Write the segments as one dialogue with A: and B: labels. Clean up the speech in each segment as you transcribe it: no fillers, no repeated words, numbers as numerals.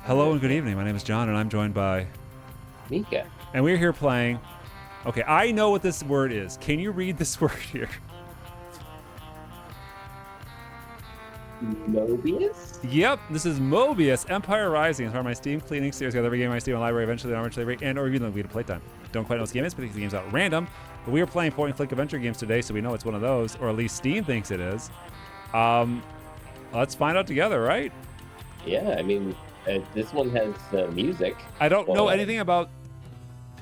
A: Hello and good evening. My name is John, and I'm joined by
B: Mika.
A: And we're here playing. Okay, I know what this word is. Can you read this word here?
B: Moebius?
A: Yep, this is Moebius, Empire Rising. It's part of my Steam cleaning series. Got every game I Steam in my library eventually on Arbitrary and or even the playtime. Don't quite know what the game is because the game's out at random. But we are playing point and click adventure games today, so we know it's one of those, or at least Steam thinks it is. Let's find out together, right?
B: Yeah, I mean, this one has music.
A: I don't know anything about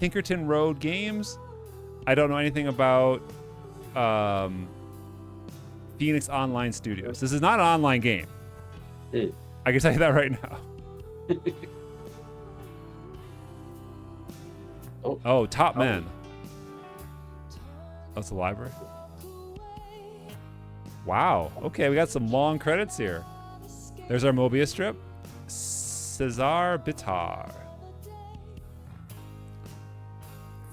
A: Pinkerton Road Games. I don't know anything about Phoenix Online Studios. This is not an online game. I can tell you that right now. Oh, Top Men. That's a library. Wow. Okay, we got some long credits here. There's our Moebius strip. Cesar Bitar.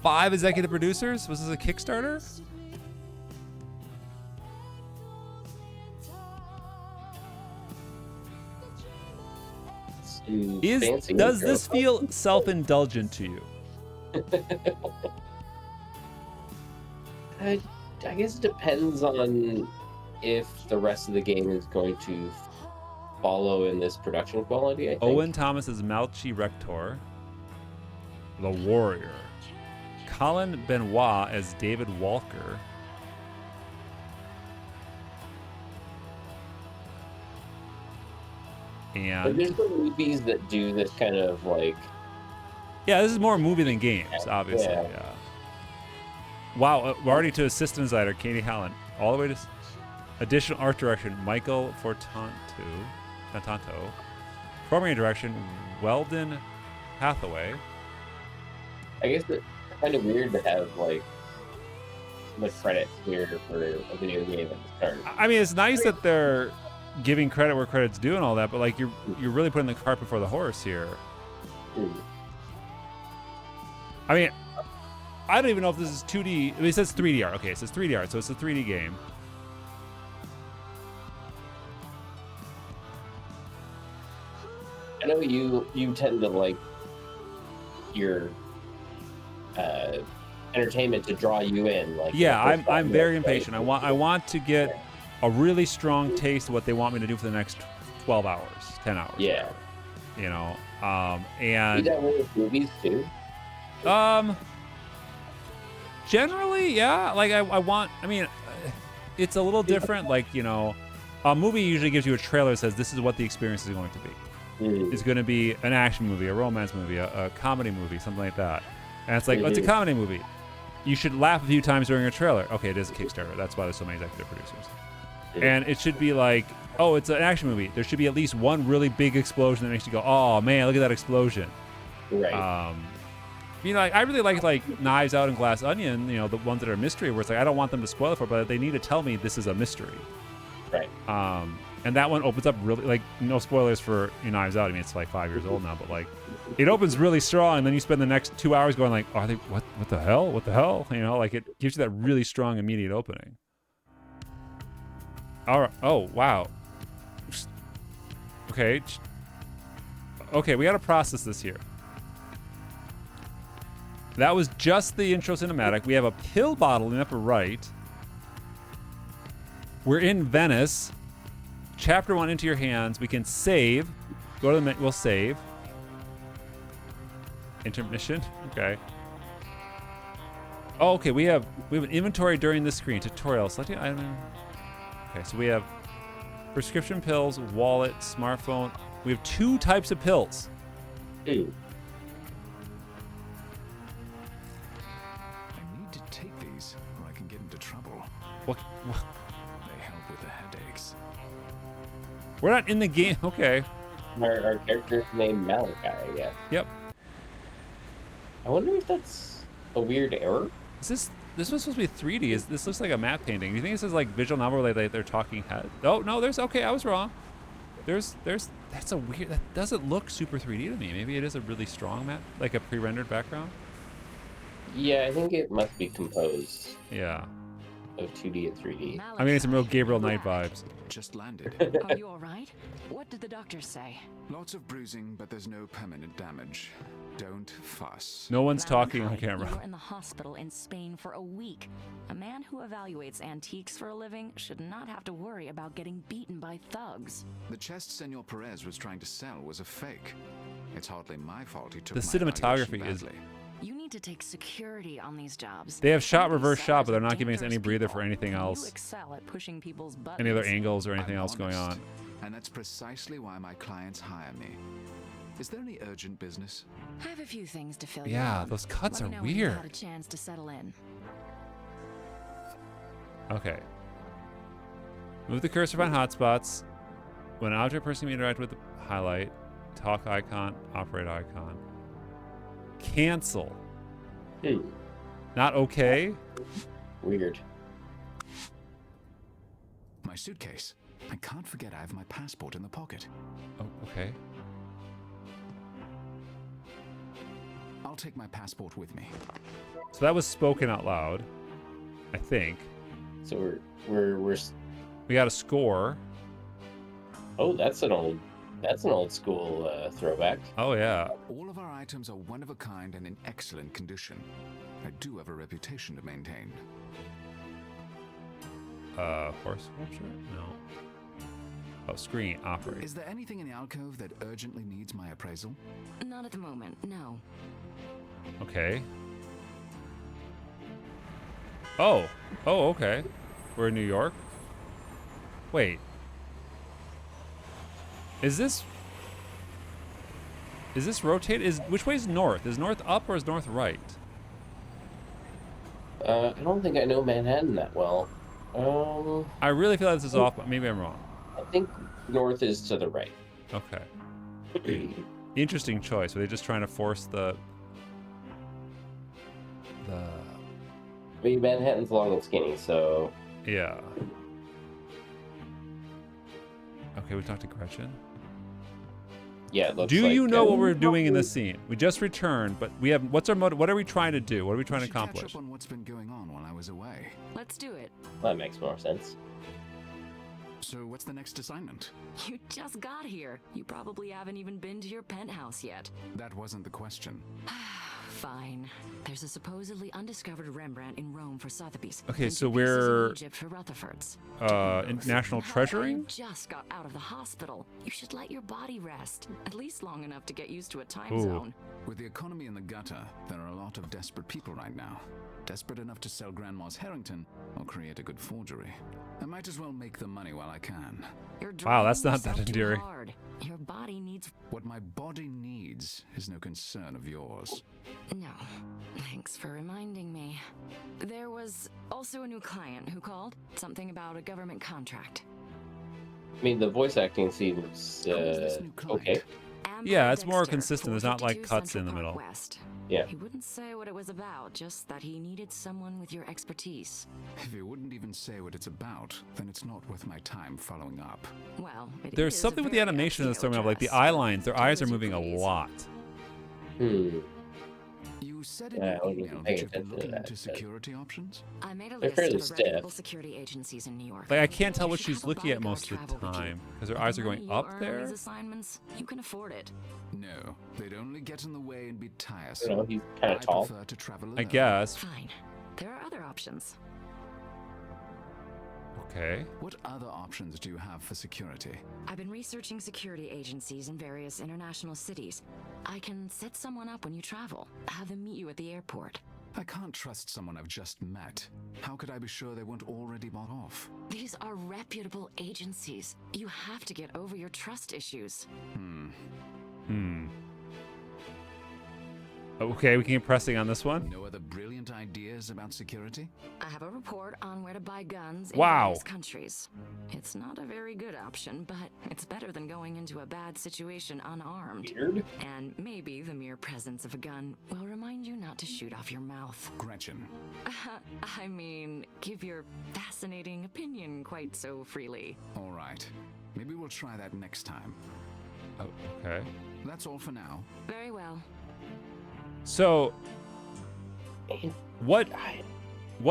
A: 5 executive producers. Was this a Kickstarter? Does this feel self-indulgent to you?
B: I guess it depends on if the rest of the game is going to follow in this production quality, I think.
A: Owen Thomas as Malchi Rector, the Warrior. Colin Benoit as David Walker. And
B: there's some movies that do this kind of like...
A: Yeah, this is more movie than games, obviously. Yeah. Wow, we're already to assistant designer, Katie Hallen. All the way to additional art direction, Michael Fortanto. Programming direction, Weldon Hathaway.
B: I guess it's kind of weird to have like the credits here for a video game at the start.
A: I mean, it's nice that they're giving credit where credit's due and all that, but like you're really putting the cart before the horse here. I mean, I don't even know if this is 2D. I mean, it says 3D art. Okay, it says 3D art, so it's a 3D game.
B: I know you tend to like your entertainment to draw you in. Like,
A: yeah, I'm very impatient. I want to get a really strong taste of what they want me to do for the next 12 hours, 10 hours.
B: Yeah.
A: You know, and
B: do that with movies too.
A: Generally, yeah. Like I want. I mean, it's a little different. Like, you know, a movie usually gives you a trailer that says this is what the experience is going to be. It's going to be an action movie, a romance movie, a comedy movie, something like that. And it's like, oh, it's a comedy movie. You should laugh a few times during a trailer. Okay, it is a Kickstarter. That's why there's so many executive producers. And it should be like, oh, it's an action movie. There should be at least one really big explosion that makes you go, oh man, look at that explosion.
B: Right.
A: You know, I really like Knives Out and Glass Onion. You know, the ones that are mystery, where it's like I don't want them to spoil it for, but they need to tell me this is a mystery.
B: Right.
A: And that one opens up really, like, no spoilers for Knives Out. I mean, it's like 5 years old now, but like, it opens really strong, and then you spend the next 2 hours going like, are they what the hell? What the hell? You know, like it gives you that really strong immediate opening. All right. Oh wow. Okay. Okay, we got to process this here. That was just the intro cinematic. We have a pill bottle in the upper right. We're in Venice. Chapter 1 into your hands. We can save. Go to the menu. We'll save. Intermission. Okay. Oh, okay. We have an inventory during this screen. Tutorial. Selecting item. Okay, so we have prescription pills, wallet, smartphone. We have 2 types of pills.
B: Ooh.
C: I need to take these, or I can get into trouble.
A: What?
C: They help with the headaches.
A: We're not in the game. Okay.
B: Our character's named Malachi, I guess.
A: Yep.
B: I wonder if that's a weird error.
A: Is this was supposed to be 3D. This looks like a map painting. Do you think this is like visual novel where they're talking head? Oh no, okay, I was wrong. That's a weird. That doesn't look super 3D to me. Maybe it is a really strong map, like a pre-rendered background.
B: Yeah, I think it must be composed
A: Yeah.
B: of 2D and 3D.
A: I'm getting some real Gabriel Knight vibes.
C: Just landed.
D: Are you all right? What did the doctors say?
C: Lots of bruising, but there's no permanent damage. Don't fuss.
A: No one's talking on
D: Valentine,
A: camera.
D: You were in the hospital in Spain for a week. A man who evaluates antiques for a living should not have to worry about getting beaten by thugs.
C: The chest Senor Perez was trying to sell was a fake. It's hardly my fault he took
A: The
C: my
A: cinematography
C: evaluation
A: is-
C: badly.
D: You need to take security on these jobs.
A: They have shot,
D: These
A: reverse shot, but they're
D: sellers
A: not
D: are
A: giving us any
D: dangerous
A: breather
D: people,
A: for anything
D: and
A: else.
D: You excel at pushing people's buttons.
A: Any other angles or
C: I'm
A: anything else going on.
C: honest, and that's precisely why my clients hire me. Is there any urgent business?
D: I have a few things to fill you
A: Yeah,
D: in.
A: those cuts
D: Let
A: are
D: me know when you've
A: weird.
D: had a chance to settle in.
A: Okay. Move the cursor on hotspots. When an object person can interact with the highlight, talk icon, operate icon. Cancel. Not okay?
B: Weird.
C: My suitcase. I can't forget I have my passport in the pocket.
A: Oh, okay.
C: I'll take my passport with me.
A: So that was spoken out loud, I think.
B: So we're
A: We got a score.
B: oh, that's an old school throwback.
A: Oh, yeah.
C: All of our items are one of a kind and in excellent condition. I do have a reputation to maintain.
A: Horse sculpture? No. Oh, screen, operate.
C: Is there anything in the alcove that urgently needs my appraisal?
D: Not at the moment, no.
A: Okay. Oh. Oh, okay. We're in New York? Wait. Is this rotated? Which way is north? Is north up or is north right?
B: I don't think I know Manhattan that well.
A: I really feel like this is off, but maybe I'm wrong.
B: I think north is to the right.
A: Okay. Interesting choice. Were they just trying to force the
B: I mean, Manhattan's long and skinny, so
A: yeah. Okay, we talked to Gretchen.
B: yeah. It looks
A: Do
B: like,
A: you know what we're doing in this scene? We just returned, but we have what's our motive? What are we trying to do? What are we trying to
C: We should catch
A: accomplish?
C: up on what's been going on while I was away.
D: Let's do it.
B: That makes more sense.
C: So what's the next assignment?
D: You just got here. You probably haven't even been to your penthouse yet.
C: That wasn't the question.
D: Fine. There's a supposedly undiscovered Rembrandt in Rome for Sotheby's.
A: Okay,
D: and
A: so
D: 2 pieces in
A: we're
D: Egypt for Rutherford's.
A: National
D: You
A: treasuring?
D: just got out of the hospital. You should let your body rest, at least long enough to get used to a time
A: Ooh.
D: zone.
C: With the economy in the gutter, there are a lot of desperate people right now. Desperate enough to sell Grandma's Harrington or create a good forgery. I might as well make the money while I can.
D: You're
A: Wow, that's
D: driving
A: not that
D: yourself too
A: endearing.
D: hard. Your body needs.
C: What my body needs is no concern of yours.
D: No. Thanks for reminding me. There was also a new client who called. Something about a government contract.
B: I mean, the voice acting seems
C: Who is this new client?
B: okay.
A: Yeah, it's more
D: Dexter,
A: consistent. There's not, like,
D: 452
A: cuts in the
D: Central Park
A: middle.
D: West.
B: Yeah.
D: He wouldn't say what it was about, just that he needed someone with your expertise.
C: If you wouldn't even say what it's about, then it's not worth my time following up.
D: Well, it
A: There's
D: is
A: something
D: a
A: with the
D: very
A: animation that's
D: FTO
A: throwing me off, like the
D: dress,
A: eye
D: but
A: lines. Their
D: do
A: eyes are
D: as you
A: moving a
D: please.
A: lot.
C: You said in
B: Yeah, I
C: your
B: wasn't
C: email
B: paying
C: that you've been
B: attention to
C: looking
B: that,
C: into
B: but-
C: security options?
D: I made a
B: They're
D: list
B: fairly
D: of the reputable
B: stiff.
D: security agencies in New York.
A: Like I can't tell
D: You
A: what
D: should
A: she's
D: have a
A: looking at
D: bodyguard
A: most of the
D: travel with you.
A: time because her
D: The
A: eyes are
D: money
A: going
D: you
A: up
D: earn on
A: there.
D: these assignments, you can afford it.
C: No, they'd only get in the way and be
B: You
C: tiresome.
B: know, he's kind
C: I
B: of tall.
C: prefer to travel alone.
A: I guess.
D: Fine. There are other options.
A: Okay.
C: What other options do you have for security?
D: I've been researching security agencies in various international cities. I can set someone up when you travel. Have them meet you at the airport.
C: I can't trust someone I've just met. How could I be sure they weren't already bought off?
D: These are reputable agencies. You have to get over your trust issues.
A: Okay, we can keep pressing on this one.
C: No other brilliant ideas about security?
D: I have a report on where to buy guns in
A: Wow.
D: various countries. It's not a very good option, but it's better than going into a bad situation unarmed.
B: Weird.
D: And maybe the mere presence of a gun will remind you not to shoot off your mouth.
C: Gretchen,
D: I mean, give your fascinating opinion quite so freely.
C: all right. Maybe we'll try that next time.
A: Oh, okay.
C: That's all for now.
D: Very well.
A: So, what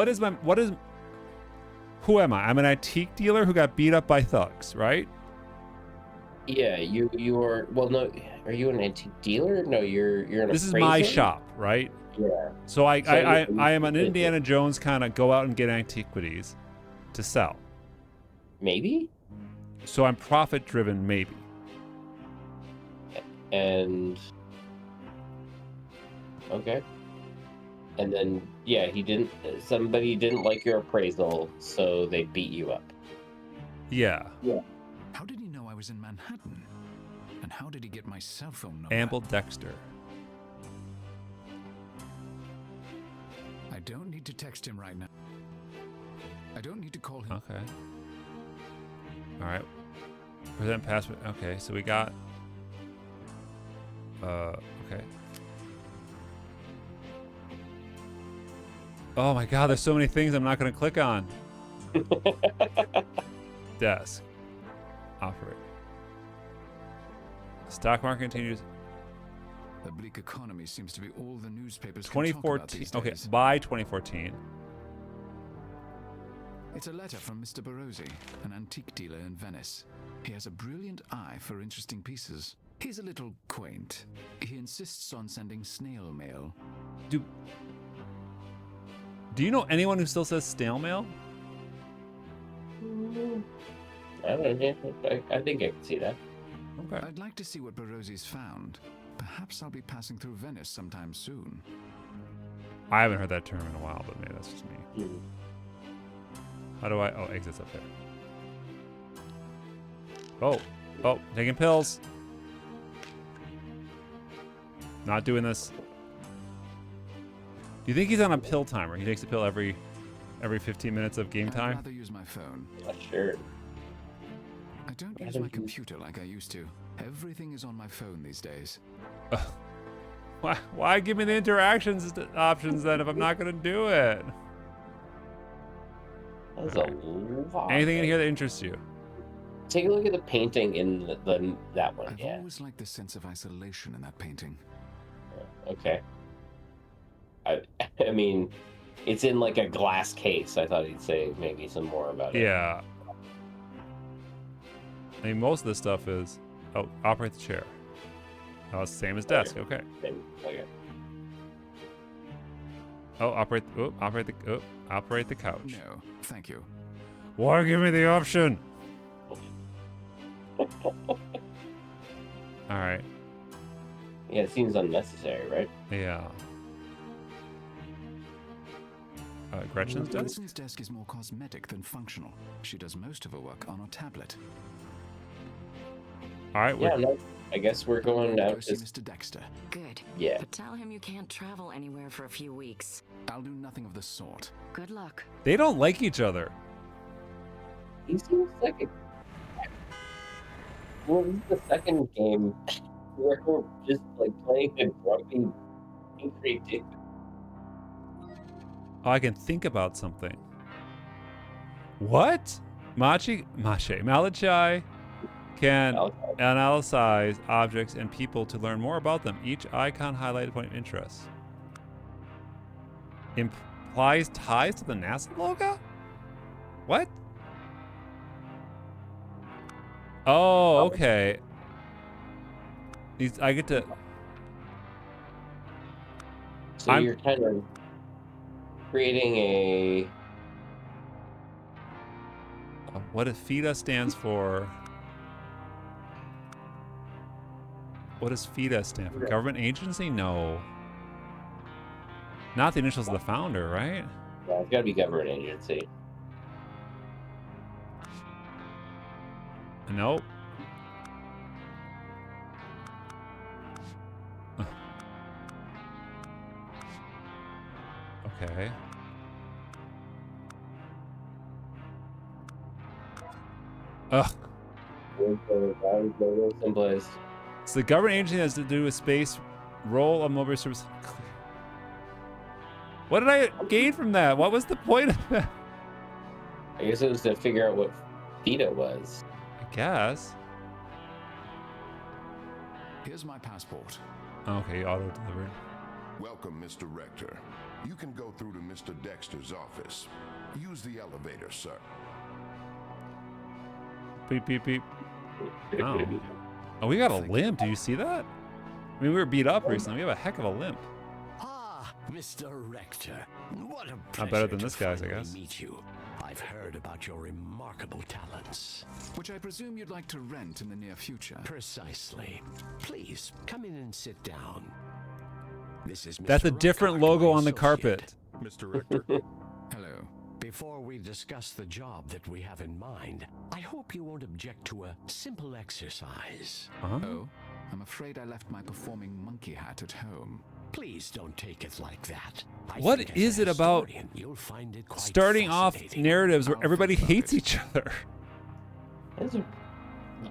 A: is who am I? I'm an antique dealer who got beat up by thugs, right?
B: Yeah, you are. Well, no, are you an antique dealer? No, you're an
A: This is
B: appraiser?
A: my shop, right?
B: Yeah.
A: So I am an
B: you-
A: Indiana Jones kind of go out and get antiquities to sell.
B: Maybe.
A: So I'm profit driven, maybe.
B: And okay. And then yeah, somebody didn't like your appraisal, so they beat you up.
A: Yeah.
C: How did he know I was in Manhattan? And how did he get my cell phone number?
A: Amble Dexter.
C: I don't need to text him right now. I don't need to call him.
A: Okay. All right. Present password. Okay, so we got. Okay. Oh my God, there's so many things I'm not going to click on. Desk. Operate. Stock market continues.
C: The bleak economy seems to be all the newspapers can talk about
A: 2014.
C: these
A: Okay,
C: days.
A: by 2014.
C: It's a letter from Mr. Barozzi, an antique dealer in Venice. He has a brilliant eye for interesting pieces. He's a little quaint. He insists on sending snail mail.
A: Do you know anyone who still says snail mail?
B: I don't know. I think I can see that.
A: Okay.
C: I'd like to see what Barozzi's found. Perhaps I'll be passing through Venice sometime soon.
A: I haven't heard that term in a while, but maybe that's just me.
B: Mhm.
A: How do I? Oh, exit's up there. Oh, taking pills. Not doing this. Do you think he's on a pill timer? He takes a pill every 15 minutes of game
C: I'd
A: time?
C: rather use my phone.
B: Not sure.
C: I don't use
B: Rather
C: my
B: use-
C: computer like I used to. Everything is on my phone these days.
A: Why give me the interactions options then if I'm not going to do it?
B: That's a lot.
A: Anything in here that interests you?
B: Take a look at the painting in that one.
C: I've
B: Yeah.
C: always liked the sense of isolation in that painting.
B: Okay. I mean, it's in like a glass case. I thought he'd say maybe some more about it.
A: Yeah. I mean, most of this stuff is, operate the chair. Oh, it's the same as desk. Okay.
B: Okay.
A: Oh, operate the couch.
C: No, thank you.
A: Why give me the option? All right.
B: Yeah, it seems unnecessary, right?
A: Yeah. Gretchen's desk?
C: Gretchen's desk is more cosmetic than functional. She does most of her work on a tablet.
A: All right.
B: Yeah, no, I guess we're going
C: Go
B: out
C: see
B: to...
C: Mr. Dexter.
D: Good.
B: Yeah.
D: But tell him you can't travel anywhere for a few weeks.
C: I'll do nothing of the sort.
D: Good luck.
A: They don't like each other.
B: He seems like a... Well, this is the second game where we're just like playing a grumpy, angry dude.
A: Oh, I can think about something. What? Malachi can analyze objects and people to learn more about them. Each icon highlighted a point of interest. Implies ties to the NASA logo? What? Oh, okay. I get to...
B: So you're kind of creating a...
A: What if FIDA stands for? What does FIDA stand for? Government agency? No. Not the initials of the founder, right?
B: Yeah, it's got to be government agency.
A: Nope. Okay. Ugh.
B: Symbolized.
A: So the government agency has to do with space role of Moebius service. What did I gain from that? What was the point of that?
B: I guess it was to figure out what FIDA was.
A: I guess.
C: Here's my passport.
A: Okay, auto delivered.
E: Welcome, Mr. Rector. You can go through to Mr. Dexter's office. Use the elevator, sir.
A: Beep, beep, beep. Oh. Oh, we got a limp. Did you see that? I mean, we were beat up recently. We have a heck of a limp.
F: Ah, Mr. Rector. What a pleasure
A: Not better than
F: to
A: this guy's, I
F: finally
A: guess.
F: meet you. I've heard about your remarkable talents.
C: Which I presume you'd like to rent in the near future.
F: Precisely. Please, come in and sit down. This is Mr.
A: That's a different
F: Ruckart,
A: logo
F: my
A: on the
F: associate.
A: carpet.
E: Mr. Rector.
C: Hello.
F: Before we discuss the job that we have in mind, I hope you won't object to a simple exercise.
A: Uh-huh.
C: Oh, I'm afraid I left my performing monkey hat at home.
F: Please don't take it like that.
A: What
F: think as
A: is
F: a
A: it about
F: historian, you'll find it quite
A: Starting off
F: fascinating.
A: narratives where
C: I'll
A: everybody
C: think about
A: hates
C: it.
A: each other.
B: That's a...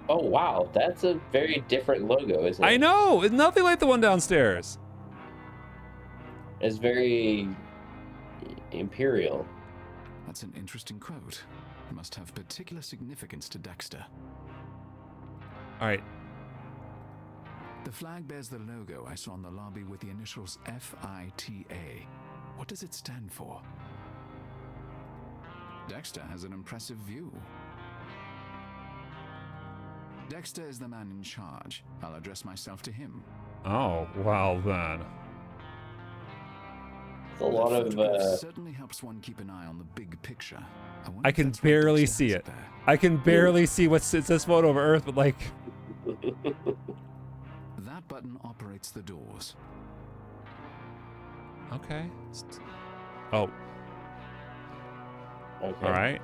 B: Oh wow, that's a very different logo, isn't it?
A: I know. It's nothing like the one downstairs.
B: It's very imperial.
C: That's an interesting quote. It must have particular significance to Dexter.
A: All right.
C: The flag bears the logo I saw in the lobby with the initials FITA. What does it stand for? Dexter has an impressive view. Dexter is the man in charge. I'll address myself to him.
A: Oh, well then.
B: It's a lot of
C: certainly helps one keep an eye on the big picture. wonder
A: I
C: if
A: can
C: that's what
A: barely
C: Dexter
A: see
C: has
A: it.
C: there.
A: I can barely see what's it says photo of Earth, but like,
C: That button operates the doors.
A: okay. Oh,
B: okay.
A: all right.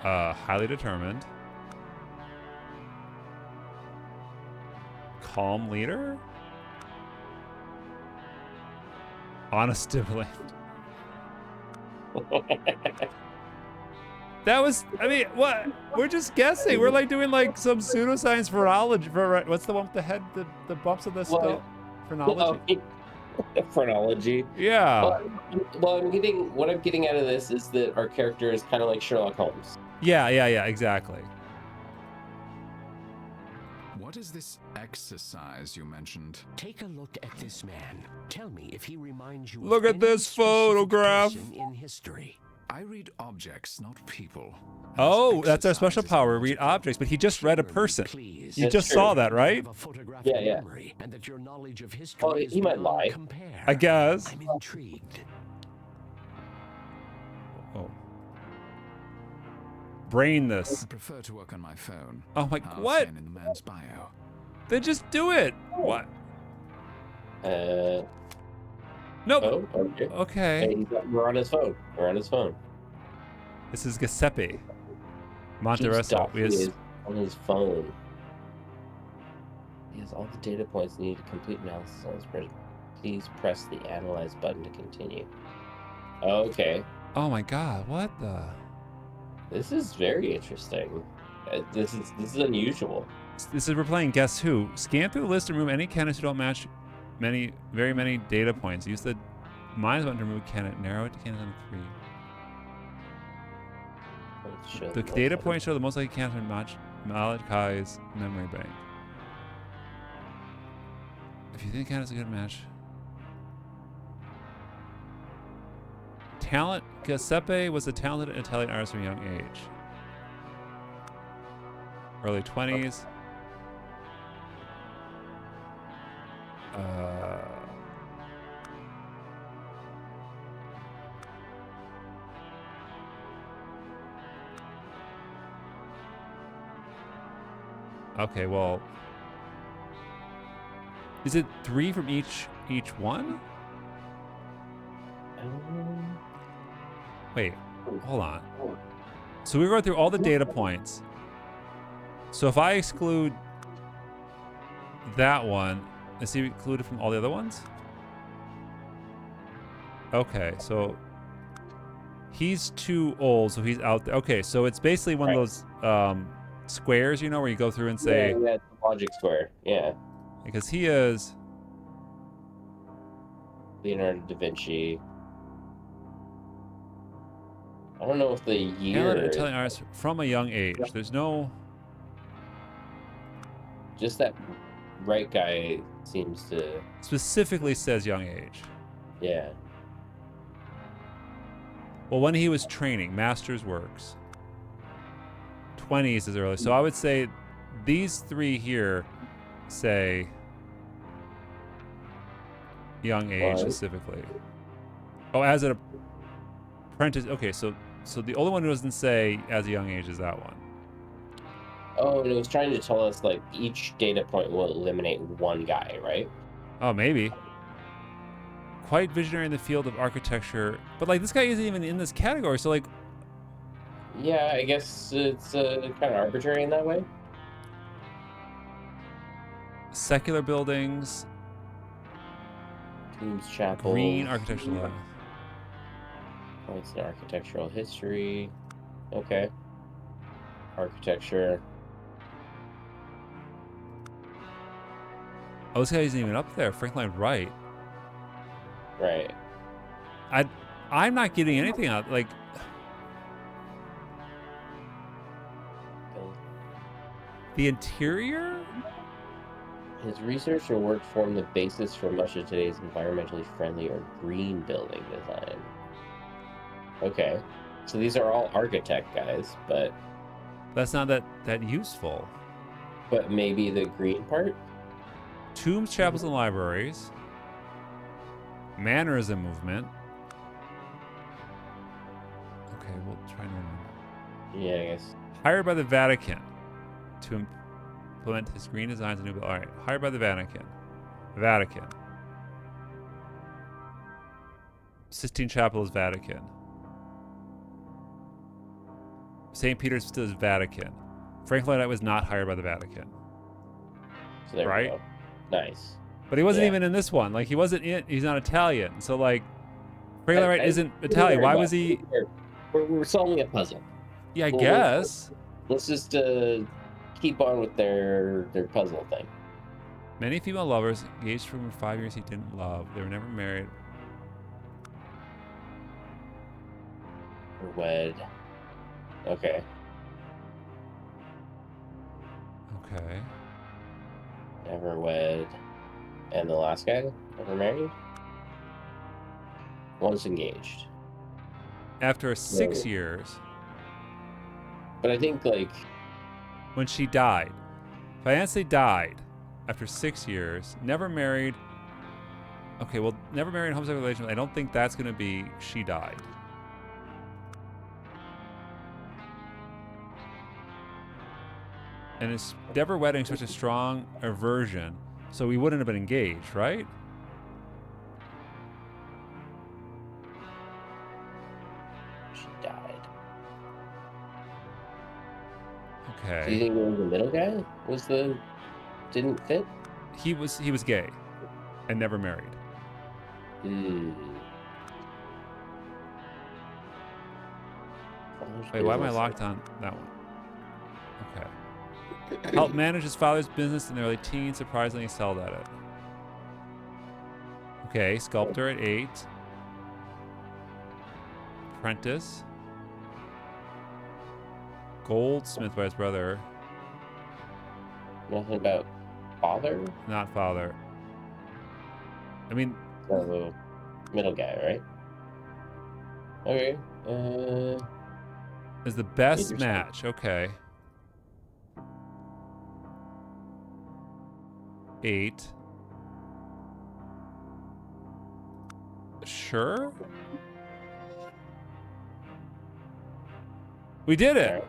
A: Highly determined. Calm leader. Honest sibling. That was, I mean, what? We're just guessing. We're like doing like some pseudoscience phrenology. What's the one with the head, the bumps of the skull? Phrenology?
B: Phrenology.
A: Yeah.
B: Well, what I'm getting out of this is that our character is kind of like Sherlock Holmes.
A: Yeah, exactly.
C: What is this exercise you mentioned?
F: Take a look at this man. Tell me if he reminds you
A: Look
F: of
A: at
F: any
A: this
F: specific
A: photograph.
F: person in history.
C: I read objects, not people.
A: Oh, that's our
C: Exercise
A: special
C: is
A: power. Read
C: logical.
A: objects, but he just read a
F: Surely,
A: person.
F: please.
A: You
B: That's
A: just
B: true.
A: saw that, right?
F: Have a photographic
B: Yeah.
F: memory, and that your knowledge of history
B: Oh,
F: is
B: he might
F: beyond
B: lie.
F: compare.
A: I guess.
F: I'm intrigued.
A: Oh. Brain
C: I
A: this.
C: prefer to work on my phone.
A: Oh my,
C: I'll
A: what?
C: sign in the man's bio.
A: Then just do it. What? Nope.
B: Oh, okay.
A: Okay.
B: Hey, we're on his phone. We're on his phone.
A: This is Giuseppe.
B: Keeps
A: Monteresso.
B: documents on his phone. He has all the data points needed to complete analysis on his spreadsheet. Please press the analyze button to continue. Okay.
A: Oh my God, what the?
B: This is very interesting. This is unusual.
A: This is, we're playing Guess Who. Scan through the list and remove any candidates who don't match very many data points. Use the minus button to remove a candidate. Narrow it to candidate number 3.
B: Let's show
A: The
B: most
A: data
B: of
A: points show the most likely candidate to match Malachi's memory bank. If you think candidate's a good match. Talent. Giuseppe was a talented Italian artist from a young age. Early 20s. Okay, well, is it 3 from each one? Wait, hold on. So we're going through all the data points. So if I exclude that one, is he included from all the other ones? Okay, so he's too old, so he's out there. Okay, so it's basically one of those squares, you know, where you go through and say,
B: yeah, it's a logic square. Yeah.
A: because he is
B: Leonardo da Vinci. I don't know if the year
A: talented Italian artist from a young age. There's no.
B: just that right guy seems to.
A: Specifically says young age.
B: Yeah.
A: Well, when he was training, master's works. 20s is early. So I would say these three here say young age specifically. Oh, as an apprentice. Okay, so the only one who doesn't say as a young age is that one.
B: Oh, and it was trying to tell us like each data point will eliminate one guy, right?
A: Oh, maybe. Quite visionary in the field of architecture, but like this guy isn't even in this category. So like,
B: yeah, I guess it's kind of arbitrary in that way.
A: secular buildings,
B: Tombs, chapels,
A: green architectural.
B: points in architectural history. Okay. Architecture.
A: Oh, this guy isn't even up there. Franklin Wright.
B: Right.
A: I'm not getting anything out. Like, the interior?
B: His research and work form the basis for much of today's environmentally friendly or green building design. Okay. So these are all architect guys, but
A: That's not that useful.
B: maybe the green part?
A: Tombs, chapels, and libraries. Mannerism movement. Okay, we'll try and remember.
B: Yeah, I guess.
A: Hired by the Vatican to implement his green designs and new. All right, hired by the Vatican. Vatican. Sistine Chapel is Vatican. St. Peter's still is Vatican. Franklin Wright was not hired by the Vatican.
B: So there
A: Right?
B: we go. Nice.
A: But he wasn't
B: Yeah.
A: even in this one. Like, he wasn't in. He's not Italian. So, like, Franklin Wright isn't
B: Don't
A: Italian.
B: worry
A: Why
B: about
A: was he?
B: it. We're solving a puzzle.
A: Yeah, I
B: Well,
A: guess.
B: Let's just keep on with their puzzle thing.
A: Many female lovers engaged for 5 years he didn't love. They were never married.
B: Or wed. Okay.
A: Okay.
B: Never wed. And the last guy? Never married? Once engaged.
A: After 6
B: Right.
A: years,
B: But I think, like,
A: when she died, fiancé died after 6 years, never married. Okay, well, never married in homosexual relationship. I don't think that's going to be she died. And it's never wedding such a strong aversion, so we wouldn't have been engaged, right?
B: she died. Do you
A: Okay.
B: think it was the middle guy? Didn't fit?
A: He was gay and never married.
B: Hmm.
A: Wait, why am I locked on that one? Okay. Helped manage his father's business in the early teens, surprisingly excelled at it. Okay, sculptor at 8. Apprentice. Goldsmith by his brother,
B: Nothing about father?
A: not father. I mean,
B: So, middle guy, right? Okay.
A: is the best
B: Interesting.
A: match. Okay. 8. Sure. We did it.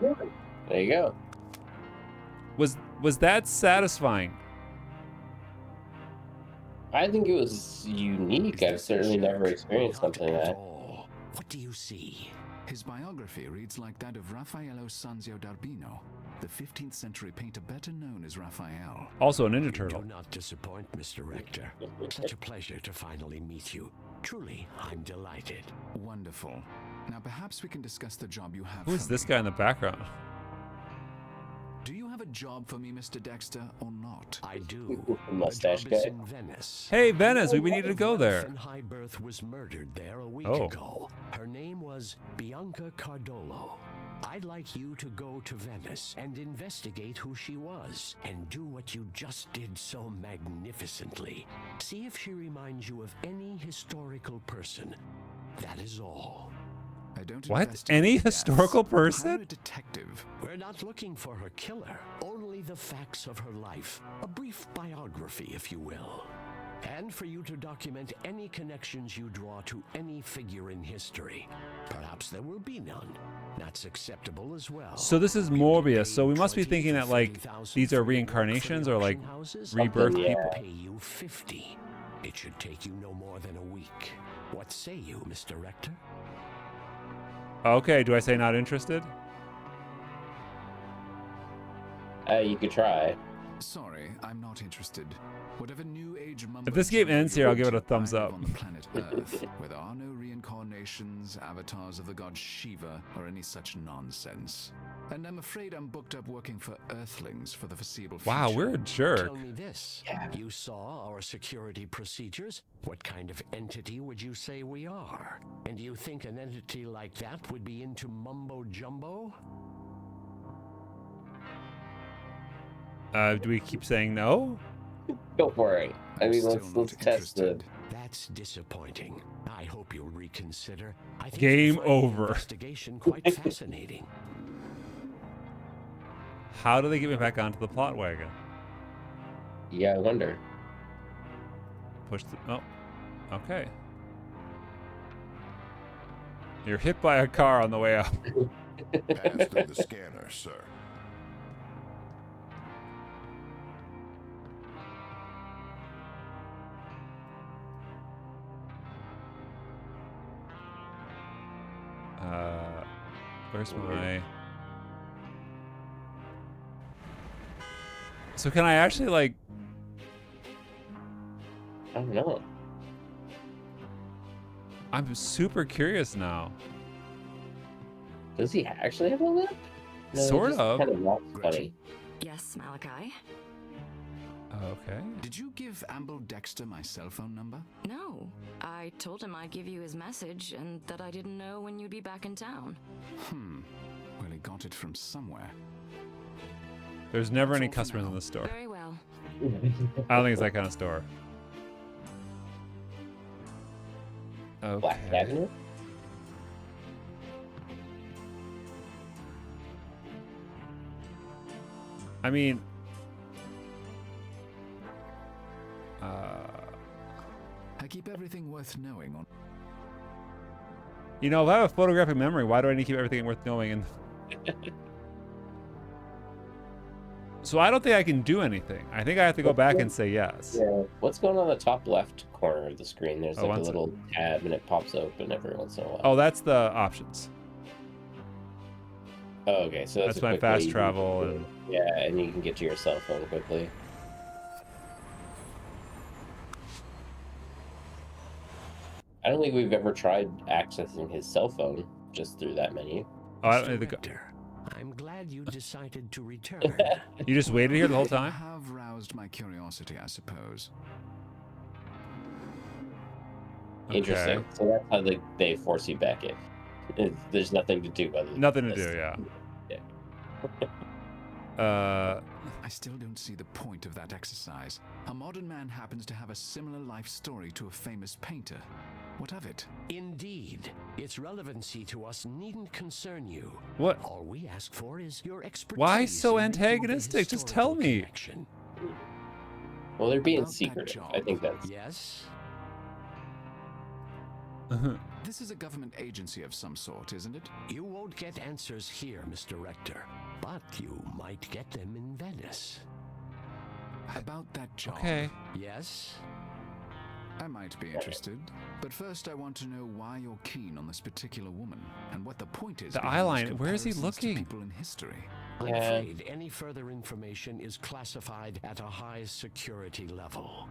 B: There you go.
A: Was that satisfying?
B: I think it was unique. I've certainly never experienced something like that.
F: What do you see?
C: His biography reads like that of Raffaello Sanzio d'Urbino, the 15th century painter better known as Raphael.
A: Also a Ninja
F: You
A: Turtle.
F: do not disappoint, Mr. Rector. Such a pleasure to finally meet you. Truly, I'm delighted.
C: Wonderful. Now perhaps we can discuss the job you have.
A: Who is
C: for
A: this
C: me.
A: guy in the background?
C: Do you have a job for me, Mr. Dexter, or not?
F: I do.
B: The mustache
F: The job is
B: guy.
F: in Venice.
A: Hey, Venice, we needed to go there.
F: In high birth was murdered there a week
A: Oh.
F: ago. Her name was Bianca Cardolo. I'd like you to go to Venice and investigate who she was and do what you just did so magnificently. See if she reminds you of any historical person. That is all.
C: I don't
A: What?
C: investigate
A: Any
C: deaths.
A: historical
C: Hire
A: person?
C: a detective.
F: We're not looking for her killer, only the facts of her life. A brief biography, if you will. And for you to document any connections you draw to any figure in history. Perhaps there will be none. That's acceptable as well.
A: So this is Moebius. So we must be thinking that like these are reincarnations or like rebirth
B: Yeah.
A: people.
F: Pay you 50. It should take you no more than a week. What say you, Mr. Rector?
A: Okay, do I say not interested?
B: You could try.
C: Sorry, I'm not interested. Whatever new age
A: If this game ends here, I'll give it a thumbs
C: I live
A: up.
C: on the planet Earth, where there are no reincarnations, avatars of the god Shiva, or any such nonsense. And I'm afraid I'm booked up working for Earthlings for the foreseeable future.
A: Wow, we're a jerk.
F: Tell me this. You saw our security procedures? What kind of entity would you say we are? And do you think an entity like that would be into mumbo jumbo?
A: Do we keep saying no?
B: Go for it. I
C: I'm
B: mean,
C: still
B: let's
C: not
B: test it.
C: interested.
F: That's disappointing. I hope you'll reconsider. I think
A: Game
F: you'll find the
A: over.
F: investigation quite fascinating.
A: How do they get me back onto the plot wagon?
B: Yeah, I wonder.
A: Push the... Oh. Okay. You're hit by a car on the way out.
E: Pass through the scanner, sir.
A: Where's my... So can I actually, like...
B: I don't know.
A: I'm super curious now.
B: Does he actually have a lip? No, he
A: Sort
B: just
A: of.
B: Kind of walks funny.
D: Yes, Malachi?
A: Okay.
C: Did you give Amble Dexter my cell phone number?
D: No. I told him I'd give you his message and that I didn't know when you'd be back in town.
C: Well, he got it from somewhere.
A: There's never
C: That's
A: any
C: all for
A: customers
C: now.
A: in the store.
D: Very well.
A: I don't think it's that kind of store.
B: Black
A: Okay.
B: cabinet?
A: I mean...
C: I keep everything worth knowing on.
A: You know, if I have a photographic memory, why do I need to keep everything worth knowing? And so I don't think I can do anything. I think I have to go back and say yes.
B: Yeah. What's going on the top left corner of the screen? There's
A: Oh,
B: like a
A: one
B: little tab and it pops open every once in a while.
A: Oh, that's the options.
B: Oh, okay. So
A: That's
B: a
A: my
B: quick
A: fast
B: way you can-
A: travel and...
B: Yeah, and you can get to your cell phone quickly. I don't think we've ever tried accessing his cell phone just through that menu.
A: Oh, I don't
F: Mr.
A: need to go.
F: Rector, I'm glad you decided to return.
A: You just waited here the whole
C: You
A: time?
C: have roused my curiosity, I suppose.
B: Interesting. So that's how they force you back in. There's nothing to do other than
A: Nothing to
B: this.
A: do, yeah.
C: I still don't see the point of that exercise. A modern man happens to have a similar life story to a famous painter. What of it?
F: Indeed, its relevancy to us needn't concern you.
A: What?
F: All we ask for is your expertise.
A: Why so
F: in making the
A: antagonistic? Just tell
F: historical
A: me.
F: connection.
B: Well, they're being
C: About that
B: secretive.
C: job.
B: I think that's
F: Yes?
C: This is a government agency of some sort, isn't it?
F: You won't get answers here, Mr. Rector, but you might get them in Venice.
C: About that job.
A: Okay.
F: Yes?
C: I might be interested, but first I want to know why you're keen on this particular woman and what the point is.
A: The
C: behind these
A: eyeline, where is he
C: comparisons to
A: looking?
C: People in history.
F: I'm
B: Yeah.
F: afraid any further information is classified at a high security level.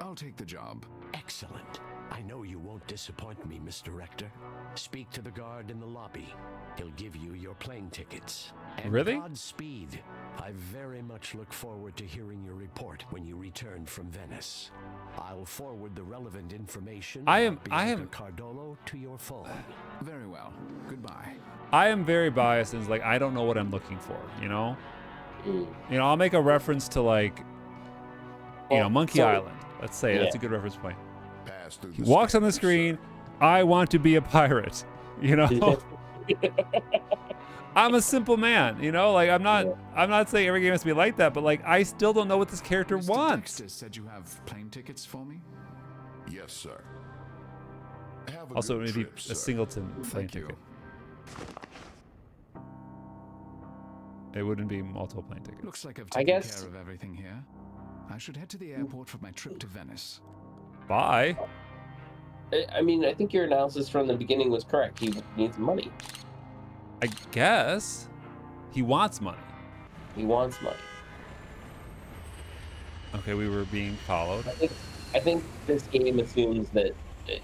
C: I'll take the job.
F: Excellent. I know you won't disappoint me, Mr. Rector. Speak to the guard in the lobby. He'll give you your plane tickets. And
A: Really?
F: Godspeed. I very much look forward to hearing your report when you return from Venice. I'll forward the relevant information about Bianca Cardolo to your phone.
C: Very well. Goodbye.
A: I am very biased and like I don't know what I'm looking for, you know? I'll make a reference to like Monkey Island. Let's say that's a good reference point. He walks on the screen, I want to be a pirate, I'm a simple man, like I'm not saying every game has to be like that, but like I still don't know what this character wants.
C: Dexter said you have plane tickets for me?
E: Yes, sir. Have a
A: Also,
E: good
A: maybe
E: trip,
A: a
E: sir.
A: singleton plane ticket. It wouldn't be multiple plane tickets.
C: Looks like I've taken care of everything here. I should head to the airport for my trip to Venice.
A: Bye.
B: I mean, I think your analysis from the beginning was correct. He needs money.
A: I guess he wants money.
B: He wants money.
A: Okay, we were being followed.
B: I think this game assumes that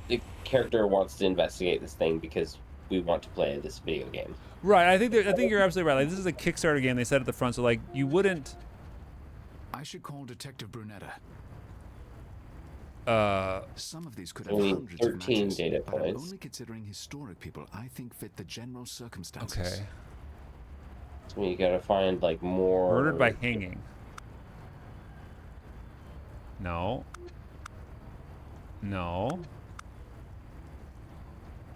B: the character wants to investigate this thing because we want to play this video game.
A: Right. I think you're absolutely right. Like this is a Kickstarter game. They said at the front, so like you wouldn't.
C: I should call Detective Brunetta. Some of these could have
B: only
C: hundreds
B: 13
C: of matches,
B: data
C: but I'm
B: points.
C: only considering historic people I think fit the general circumstances.
A: Okay.
B: So you gotta find like more.
A: Murdered by hanging. No. No.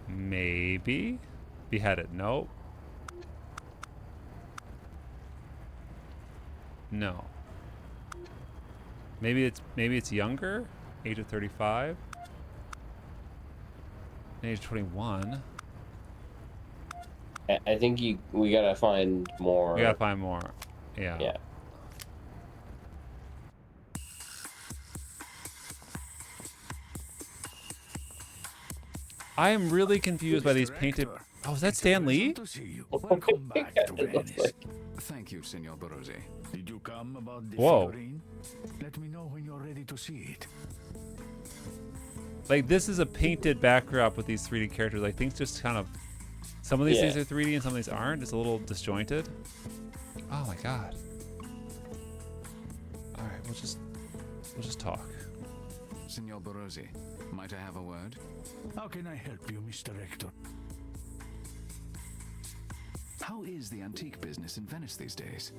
A: Maybe. Beheaded. Nope. No. Maybe it's younger. Age of 35. Age 21.
B: I think we gotta find more.
A: We gotta find more. Yeah.
B: Yeah.
A: I am really confused by these painted. Oh, is that Stan Lee?
F: Welcome back to Venice.
C: Thank you, Senor Barozzi.
F: Did you come about the
A: Whoa.
F: figurine? Let me know when you're ready to see it.
A: Like this is a painted backdrop with these 3D characters. Like things just kind of. Some of these things are 3D and some of these aren't. It's a little disjointed. Oh my god. All right, we'll just talk.
C: Senor Barozzi, might I have a word?
F: How can I help you, Mr. Hector?
C: How is the antique business in Venice these days?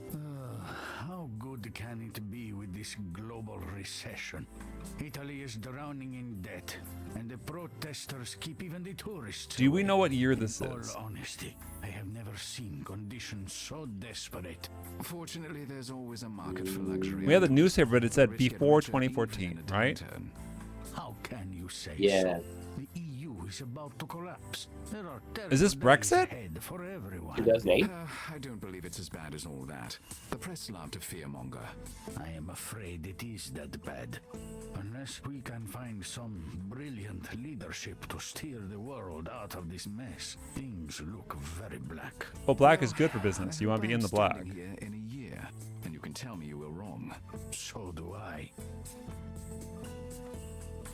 F: How good can it be with this global recession? Italy is drowning in debt, and the protesters keep even the tourists.
A: Do we know
F: away.
A: what year this
F: In
A: is?
F: all honesty, I have never seen conditions so desperate.
C: Fortunately, there's always a market for luxury.
A: We had the newspaper, but it said
C: Risk it
A: before
C: richer even in
A: 2014,
C: a
A: right?
C: downturn.
F: How can you say
B: Yeah.
F: so? The EU is about to collapse. There are
A: Is this
F: terrible days
A: Brexit?
F: ahead for everyone.
B: 2008.
C: I don't believe it's as bad as all that. The press love to fearmonger.
F: I am afraid it is that bad. Unless we can find some brilliant leadership to steer the world out of this mess, things look very black.
A: Well, black is good for business. You want to be in the black.
C: Standing here in a year, and you can tell me you were wrong.
F: So do I.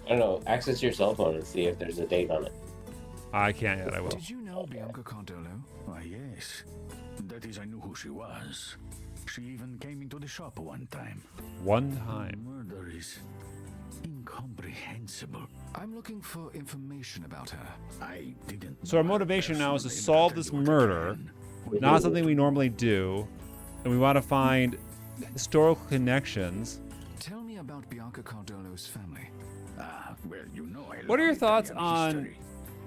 B: I don't know. Access your cell phone and see if there's a date on it.
A: I can't yet. I will.
C: Did you know Bianca Cardolo?
F: Why, yes. That is, I knew who she was. She even came into the shop one time.
A: One time.
F: Murder is incomprehensible.
C: I'm looking for information about her.
F: I didn't.
A: So our motivation now is to
F: personally,
A: solve
F: but I
A: this
F: do what I
A: murder.
F: can.
A: Not something we normally do, and we want to find historical connections.
C: Tell me about Bianca Cardolo's family.
F: Well, you know I
A: What are
F: love
A: your thoughts
F: Italian
A: on
F: history.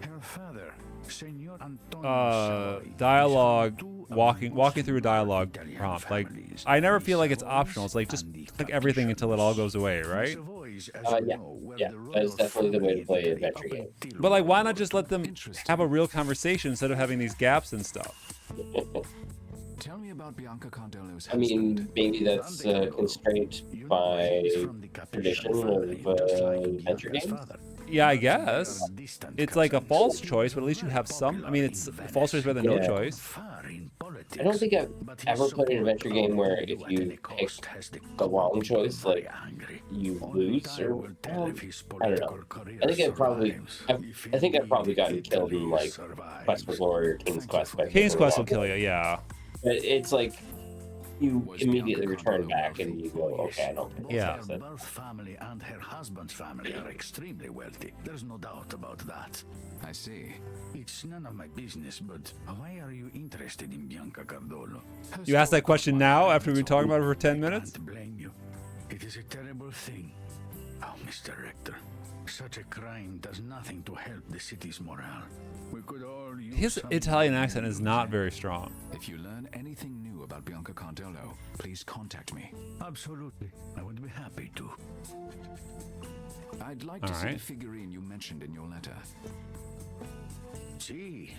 F: Her father, Signor Antonio Savoy,
A: dialogue,
F: is from two of
A: walking
F: most
A: through a dialogue
F: Italian
A: prompt? Like,
F: families,
A: I never
F: the
A: feel like it's
F: Savoys
A: optional. It's like just
F: and the
A: click everything until it all goes away,
F: The
A: right?
F: Savoys, as
B: Yeah.
F: you know, were
B: Yeah,
F: the
B: that is
F: royal
B: definitely the way to
F: family
B: play
F: in
B: an
F: Italy
B: adventure
F: up
B: game.
F: until
A: But like, why
F: World
A: not just
F: War
A: let them
C: Interesting.
A: have a real conversation instead of having these gaps and stuff?
C: Tell me about Bianca Cardolo's
B: I
C: husband.
B: mean, maybe that's a constraint by tradition of adventure games.
A: Yeah, I guess. It's like a false choice, but at least you have some. I mean, it's a false choice better than no
B: Yeah.
A: choice.
B: I don't think I've ever played an adventure game where if you pick the wrong choice, like you lose, or I don't know. I think I've probably gotten killed in like Quest for Glory or King's Quest.
A: King's Quest will kill you, yeah.
B: But it's like you
C: Was
B: immediately
C: Bianca
B: return
C: Cardillo
B: back and
C: wealthy?
B: you go, okay, I don't think
A: Yeah.
B: that's
G: Her
B: it.
G: birth family and her husband's family are extremely wealthy. There's no doubt about that.
C: I see.
G: It's none of my business, but why are you interested in Bianca Cardolo?
C: Her
A: You asked that
C: story
A: question
C: caught my
A: now
C: eye,
A: after we've been
C: that's all.
A: talking about it for 10 minutes?
G: Can't blame you. It is a terrible thing. Oh, Mr. Rector, such a crime does nothing to help the city's morale. We could all use
A: His
G: some
A: Italian accent is not
G: news.
A: very strong.
C: If you learn anything new about Bianca Cardillo, please contact me.
G: Absolutely. I would be happy to.
C: I'd like to
A: All
C: see the
A: right.
C: figurine you mentioned in your letter.
G: See.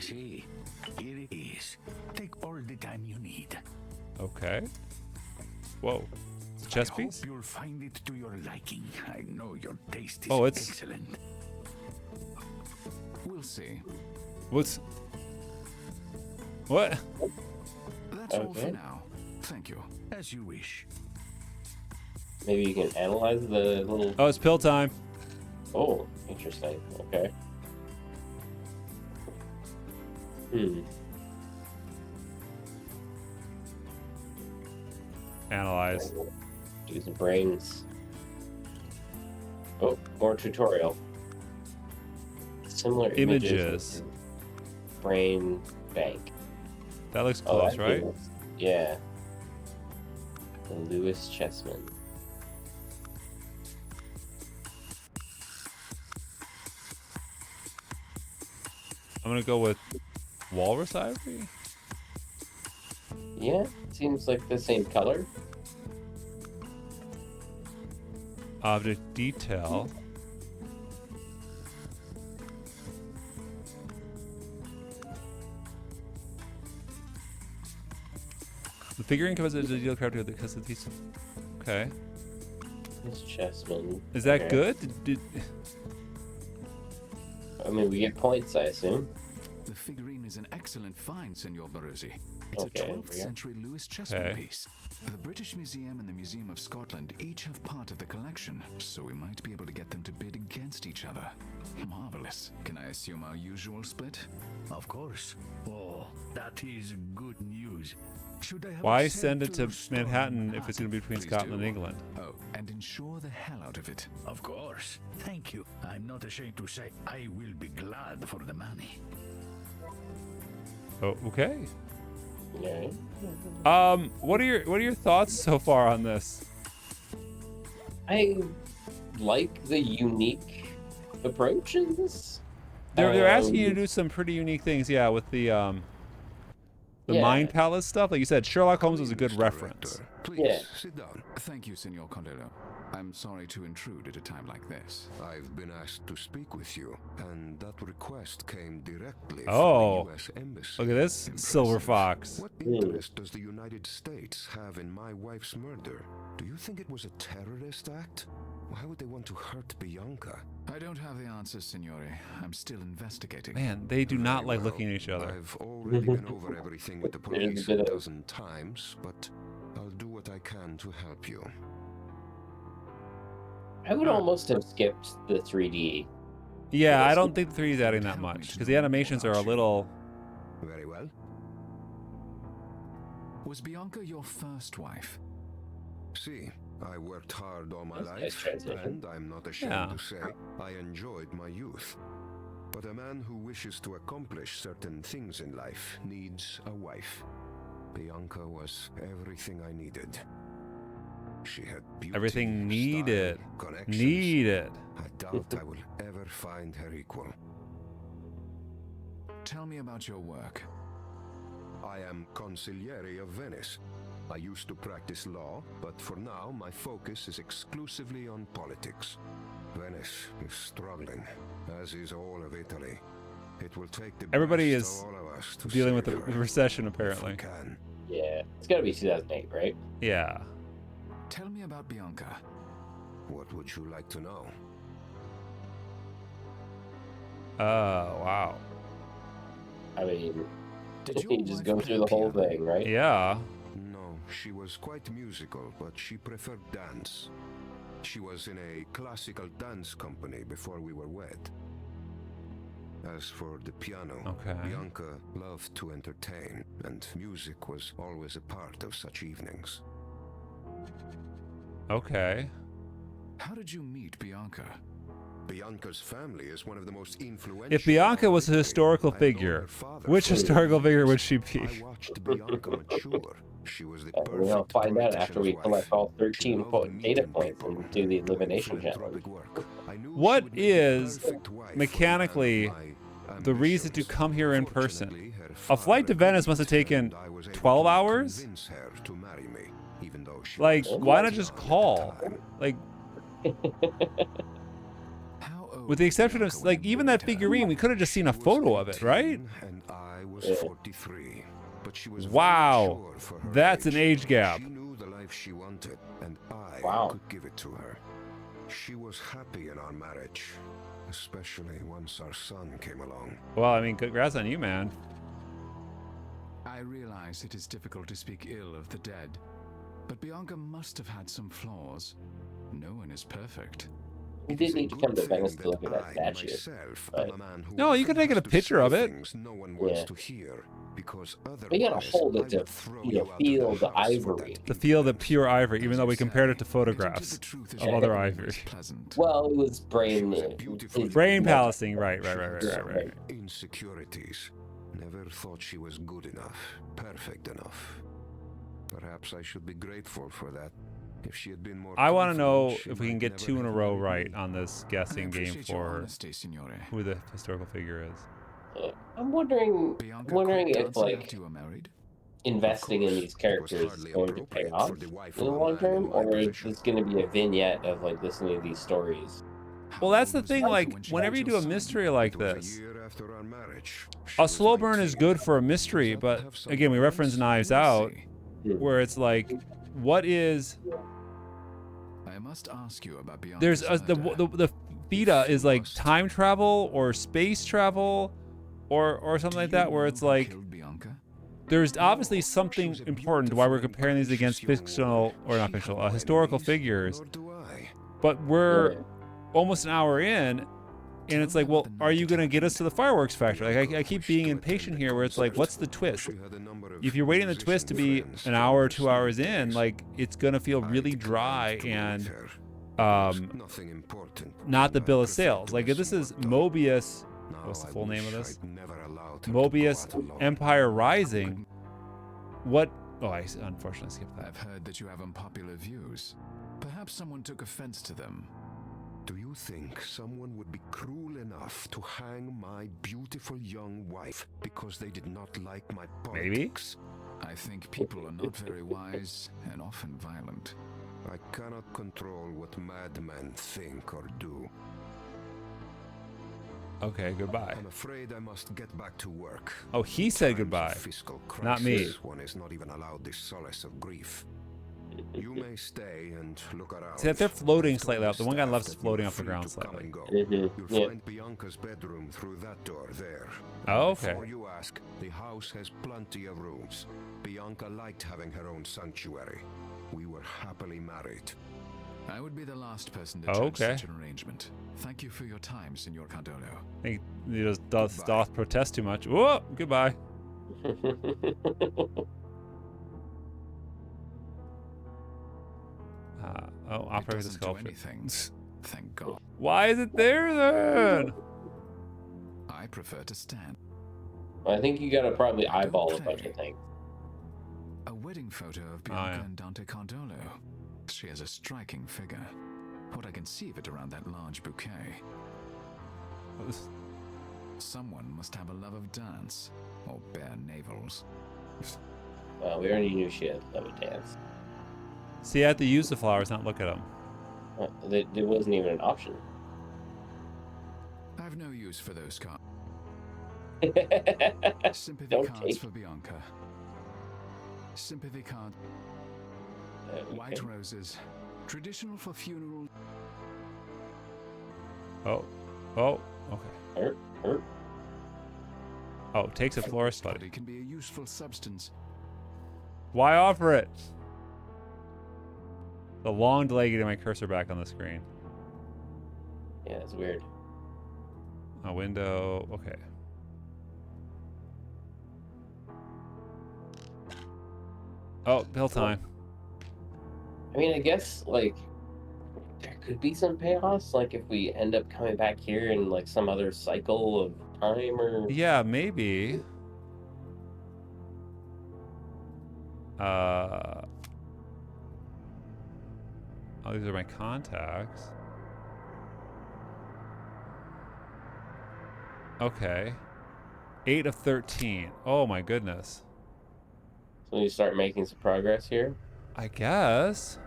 G: Here it is. Take all the time you need.
A: Okay. Whoa. It's a chess
G: I
A: piece?
G: hope you'll find it to your liking. I know your taste is
A: Oh, it's-
G: excellent.
C: We'll see.
A: What's... What?
C: That's all
B: Okay.
C: for now. Thank you.
G: As you wish.
B: Maybe you can analyze the little.
A: Oh, it's pill time.
B: Oh, interesting. Okay.
A: Analyze.
B: Do some brains. Oh, more tutorial. Similar
A: Images.
B: Brain bank.
A: That looks
B: Oh,
A: close,
B: that
A: right?
B: is- Yeah. The Lewis Chessman.
A: I'm gonna go with Walrus Ivory.
B: Yeah, seems like the same color.
A: Object detail. The figurine covers a digital character because of these. Okay.
B: Lewis Chessman.
A: Is that
B: Okay.
A: good?
B: I mean, we get points, I assume.
C: The figurine is an excellent find, Senor Barozzi. It's
B: Okay,
C: a 12th
B: yeah.
C: century Lewis chessman
A: Okay.
C: piece. The British Museum and the Museum of Scotland each have part of the collection, so we might be able to get them to bid against each other. Marvelous. Can I assume our usual split?
G: Of course. Oh, that is good news. Should I have
A: Why
G: it
A: send it to
G: Storm
A: Manhattan if it's gonna be between
C: Please
A: Scotland and
C: do.
A: England?
C: Oh, and insure the hell out of it.
G: Of course. Thank you. I'm not ashamed to say I will be glad for the money.
A: Oh, okay.
B: Yeah.
A: What are your thoughts so far on this?
B: I like the unique approaches.
A: They're asking you to do some pretty unique things, yeah, with the
B: Yeah.
A: Mind Palace stuff. Like you said, Sherlock Holmes was a good
E: Mr.
A: reference.
E: Rector, please
B: Yeah.
E: sit down.
C: Thank you, Senor Cardillo. I'm sorry to intrude at a time like this.
E: I've been asked to speak with you, and that request came directly
A: Oh.
E: from the U.S. Embassy.
A: Look at this silver fox.
E: What interest does the United States have in my wife's murder? Do you think it was a terrorist act? Why would they want to hurt Bianca?
C: I don't have the answers, Signore. I'm still investigating.
A: Man, they do not
E: Very
A: like
E: well.
A: looking at each other.
E: I've already been over everything with the
B: There's a
E: police
B: bit
E: a
B: of-
E: dozen times, but I'll do what I can to help you.
B: I would almost have skipped the 3D.
A: Yeah, I don't think the 3D is adding that much because the animations are a little.
E: Very well.
C: Was Bianca your first wife?
E: See, I worked hard all my
B: That's a nice
E: life,
B: transition.
E: and I'm not ashamed
A: Yeah.
E: to say I enjoyed my youth. But a man who wishes to accomplish certain things in life needs a wife. Bianca was everything I needed. She had beauty,
A: Everything needed.
E: style, connections.
A: Needed.
E: I doubt I will ever find her equal.
C: Tell me about your work.
E: I am consigliere of Venice. I used to practice law, but for now my focus is exclusively on politics. Venice is struggling, as is all of Italy. It will take the
A: Everybody
E: best
A: is
E: of all of us to
A: Dealing with
E: save
A: the
E: her,
A: recession,
E: if we
A: apparently.
E: can.
B: Yeah, it's gotta be 2008, right?
A: Yeah.
C: Tell me about Bianca.
E: What would you like to know?
A: Oh, wow.
B: I mean,
C: Did
B: you
C: your
B: just
C: wife
B: go
C: play
B: through the whole
C: piano?
B: thing, right?
A: Yeah.
E: No, she was quite musical, but she preferred dance. She was in a classical dance company before we were wed. As for the piano,
A: Okay.
E: Bianca loved to entertain, and music was always a part of such evenings.
A: Okay.
C: How did you meet Bianca?
E: Bianca's family is one of the most influential.
A: If Bianca was a historical figure, which historical figure would she be?
E: I watched Bianca mature. She was the perfect
B: We'll find out after we
E: politician's
B: collect
E: wife.
B: all 13
E: She loved
B: data
E: meeting
B: points
E: people
B: and do the
E: doing
B: elimination challenge.
E: philanthropic work. I knew she
A: What
E: would make the
A: is
E: perfect wife for
A: mechanically
E: the man of my
A: the reason to
E: ambitions.
A: come here in person?
E: Fortunately, her
A: A flight to
E: father
A: Venice must have
E: agreed,
A: taken
E: and I was able
A: 12
E: to
A: hours?
E: convince her to marry me, even though she
A: Like,
E: was
A: why not
E: young
A: just
E: at the
A: call?
E: time.
A: Like,
C: How old
A: with the exception of,
C: was
A: like,
C: Bianca
A: even
C: when
A: that
C: you met her?
A: figurine, we could have just seen a
E: She was
A: photo of it, right?
E: 18 And I was
B: Yeah.
E: 43. But she was very
A: Wow.
E: mature for her
A: That's an age gap.
E: She knew the life she wanted, and I
B: Wow.
E: could give it to her. She was happy in our marriage, especially once our son came along.
A: Well, I mean, congrats on you, man.
C: I realize it is difficult to speak ill of the dead, but Bianca must have had some flaws. No one is perfect.
B: We
E: It is
B: did
E: a
B: need to
E: good
B: come to
E: thing
B: Venice to look at that
E: I,
B: statue.
E: myself,
B: but-
E: am a man who
A: No, you could
E: often
A: take
E: has
A: a
E: to
A: picture
E: say
A: of it.
E: things no one wants
A: Yeah.
E: to hear, because
B: We gotta
E: otherwise
B: hold
E: I
B: it to,
E: would throw
B: you know,
E: out of
B: feel the
E: house for
B: ivory.
E: that
A: To feel the
E: impudence.
A: pure ivory, even though we compared it to
C: Getting to
A: photographs
C: the truth is
A: of
C: not
A: other
C: always
A: ivory.
C: pleasant.
B: Well, it was brain.
E: She was a beautiful
B: his
A: Brain
B: mental-
A: palacing, right.
E: She had so
B: right.
E: many insecurities. Never thought she was good enough, perfect enough. Perhaps I should be grateful for that. If she had been more
A: I want to know
E: confident, she
A: if we can
E: might
A: get
E: never
A: 2 in a
E: have
A: row
E: married
A: right
E: me.
A: on this
C: I
A: guessing game
C: appreciate your
A: for
C: honesty, signore.
A: who the historical figure is.
B: I'm wondering
C: Bianca
B: wondering
C: quit
B: if
C: dancing
B: like
C: after you were married?
B: investing in
E: course,
B: these
E: it was
B: characters is
E: hardly
B: going to pay
E: appropriate
B: off
E: for the wife
B: in the
E: of a
B: long
E: man
B: term,
E: in my
B: or is
E: position.
B: this going to be a vignette of like listening to these stories?
C: How
A: Well, that's
C: old
A: the
C: was
A: thing,
C: Bianca
A: like,
C: when she
A: whenever
C: had
A: you
C: your
A: do a
C: son?
A: mystery like
E: It was
A: this,
E: a year after our marriage. She
A: a
E: was
A: slow burn is
E: 19.
A: good for a mystery,
E: Does that
A: but
E: have some
A: again, we reference
E: relevance?
A: Knives Out,
C: See,
A: where it's like, what is...
C: I must ask you about Bianca's
A: There's
C: murder.
A: the Vita is like time travel or space travel or something
C: Do
A: like
C: you
A: that, where
C: know
A: it's
C: who
A: like
C: killed Bianca?
A: there's obviously
E: No,
A: something
E: she was a
A: important why we're
E: beautiful,
A: comparing these against
E: gracious young
A: fictional
E: woman.
A: or not
E: She
A: fictional,
E: had no
A: historical
E: enemies,
A: figures.
E: nor do I.
A: But we're
B: Yeah.
A: almost an hour in, and it's
C: Tell
A: like,
C: me
A: well,
C: about the
A: are
C: night
A: you gonna
C: attack.
A: get us to the fireworks factory? Like I
E: Bianca
A: keep
E: wished
A: being
E: to
A: impatient
E: attend the
A: here, where it's like,
E: concert.
A: what's the twist?
E: She had a number of
A: If you're waiting the twist to be
E: musician
A: an
E: friends
A: hour,
E: from
A: 2
E: her
A: hours
E: student
A: in,
E: days.
A: like it's gonna feel
E: I
A: really
E: declined
A: dry
E: to go
A: and
E: with her. It was
A: um,
E: nothing important,
A: not the
E: and I
A: bill of
E: preferred
A: sales.
E: to
A: Like if
E: listen
A: this is
E: more to-
A: Moebius,
E: Now
A: what's the
E: I
A: full name of
E: wish
A: this?
E: I'd never allowed her to go
A: Moebius
E: out alone.
A: Empire Rising. What? Oh, I unfortunately skipped that.
C: I've heard that you have unpopular views. Perhaps someone took offense to them.
E: Do you think someone would be cruel enough to hang my beautiful young wife because they did not like my
A: Maybe.
E: politics?
C: I think people are not very wise and often violent.
E: I cannot control what madmen think or do.
A: Okay, goodbye.
E: I'm afraid I must get back to work.
A: Oh, he said
E: Times of
A: goodbye.
E: fiscal
A: Not me.
E: crisis, one is not even allowed the solace of grief. You may stay and look around.
A: See, they're floating
E: I've told
A: slightly off. The one guy
E: staff
A: left is
E: that
A: floating
E: you're
A: off the
E: free
A: ground
E: to come
A: slightly.
E: and go.
B: Mhm,
E: You'll
B: yeah.
E: find Bianca's bedroom through that door there.
A: Oh, okay.
E: Before you ask, the house has plenty of rooms. Bianca liked having her own sanctuary. We were happily married.
C: I would be the last person to
A: Oh,
C: judge
A: okay.
C: such an arrangement. Thank you for your time, Signor Cardolo.
A: He just doth
E: Goodbye.
A: protest too much. Whoa, goodbye. Oh,
C: It
A: operate the
C: doesn't do
A: sculpture.
C: anything. Thank God.
A: Why is it there then?
C: I prefer to stand.
B: I think you got to probably
C: I don't
B: eyeball a
C: play.
B: bunch of things.
C: A wedding photo of
A: Oh,
C: Bianca
A: yeah.
C: and Dante Cardolo. She has a striking figure. What I conceive it around that large bouquet. Someone must have a love of dance or bare navels.
B: We already knew she had love a dance.
A: See, I have to use the flowers, not look at them.
B: It wasn't even an option.
C: I've no use for those cards. Sympathy
B: Don't
C: cards
B: take.
C: for Bianca. Sympathy card.
B: Okay.
C: White roses. Traditional for funeral.
A: Oh, okay.
B: Hurt.
A: Oh, takes a florist
C: Body
A: buddy.
C: can be a useful substance.
A: Why offer it? The long delay getting my cursor back on the screen.
B: Yeah, it's weird.
A: A window. Okay. Oh, bill time.
B: I mean, I guess, like, there could be some payoffs, like, if we end up coming back here in, like, some other cycle of time or...
A: Yeah, maybe. Oh, these are my contacts. Okay. 8 of 13. Oh my goodness.
B: So you start making some progress here?
A: I guess.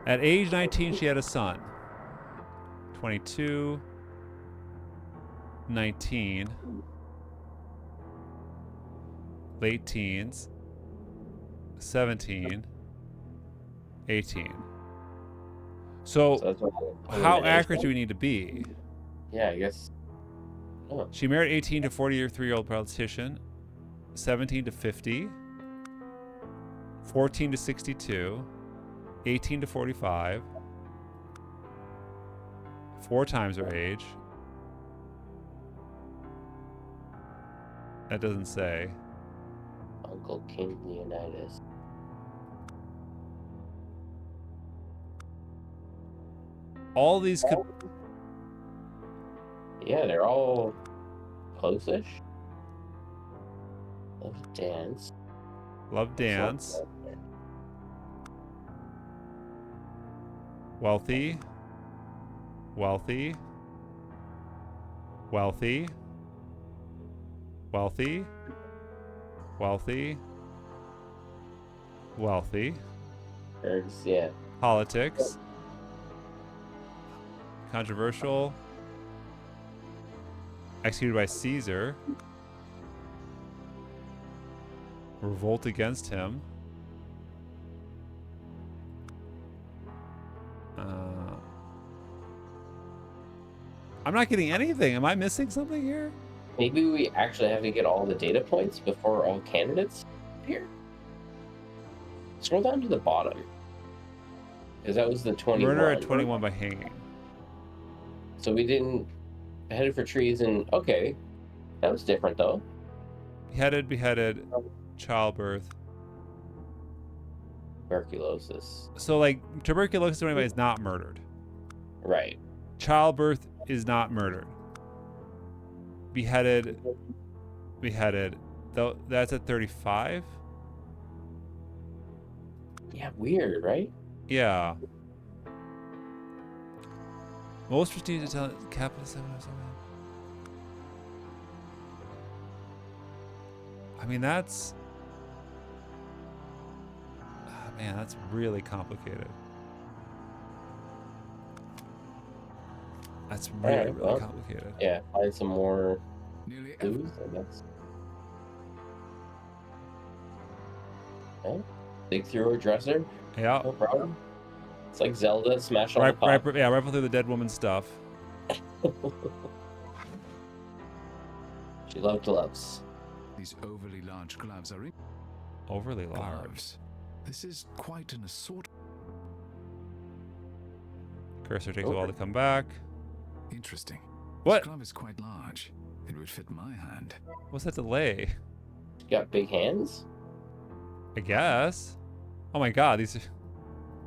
A: At age 19, she had a son. 22. 19. Late teens. 17. 18. So
B: that's what
A: how accurate do we need to be?
B: Yeah, I guess. Oh.
A: She married 18 to 43-year-old politician. 17 to 50. 14 to 62. 18 to 45. 4 times her age. That doesn't say.
B: Uncle King Leonidas.
A: All these could...
B: Yeah, they're all close-ish. Love dance.
A: Love dance. Wealthy. Wealthy. Wealthy. Wealthy. Wealthy. Wealthy.
B: Yeah.
A: Politics. Controversial. Executed by Caesar. Revolt against him. I'm not getting anything. Am I missing something here?
B: Maybe we actually have to get all the data points before all candidates appear. Scroll down to the bottom. Because that was the 21.
A: Murder at 21 by hanging.
B: So we didn't... Headed for treason. Okay. That was different, though.
A: Beheaded, childbirth.
B: Tuberculosis.
A: So, like, tuberculosis to anybody is not murdered.
B: Right.
A: Childbirth is not murdered. Beheaded. Though that's at 35?
B: Yeah, weird, right?
A: Yeah. Most prestigious capital 707. I mean, that's... man, that's really complicated. That's really, really complicated.
B: Yeah, find some more
C: Nearly
B: clues, I guess. Okay. Dig through her dresser?
A: Yeah.
B: No problem. It's like Zelda, smash on the pop.
A: Rifle through the dead woman's stuff.
B: She loved gloves.
C: These overly large gloves are
A: Overly large.
C: gloves. This is quite an assortment.
A: Cursor takes a while to come back.
C: Interesting.
A: What?
C: This glove is quite large. It would fit my hand.
A: What's that delay?
B: She got big hands?
A: I guess. Oh my god, these are...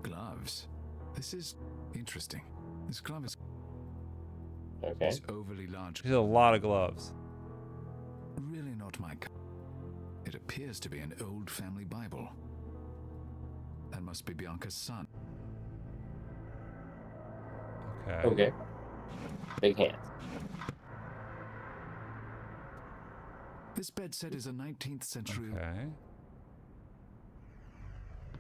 C: Gloves. This is interesting. This glove is
B: Okay.
C: These overly large.
A: There's a lot of gloves.
C: Really not my It appears to be an old family Bible. That must be Bianca's son.
A: Okay.
B: Okay. Big hands.
C: This bed set is a 19th century.
A: Okay.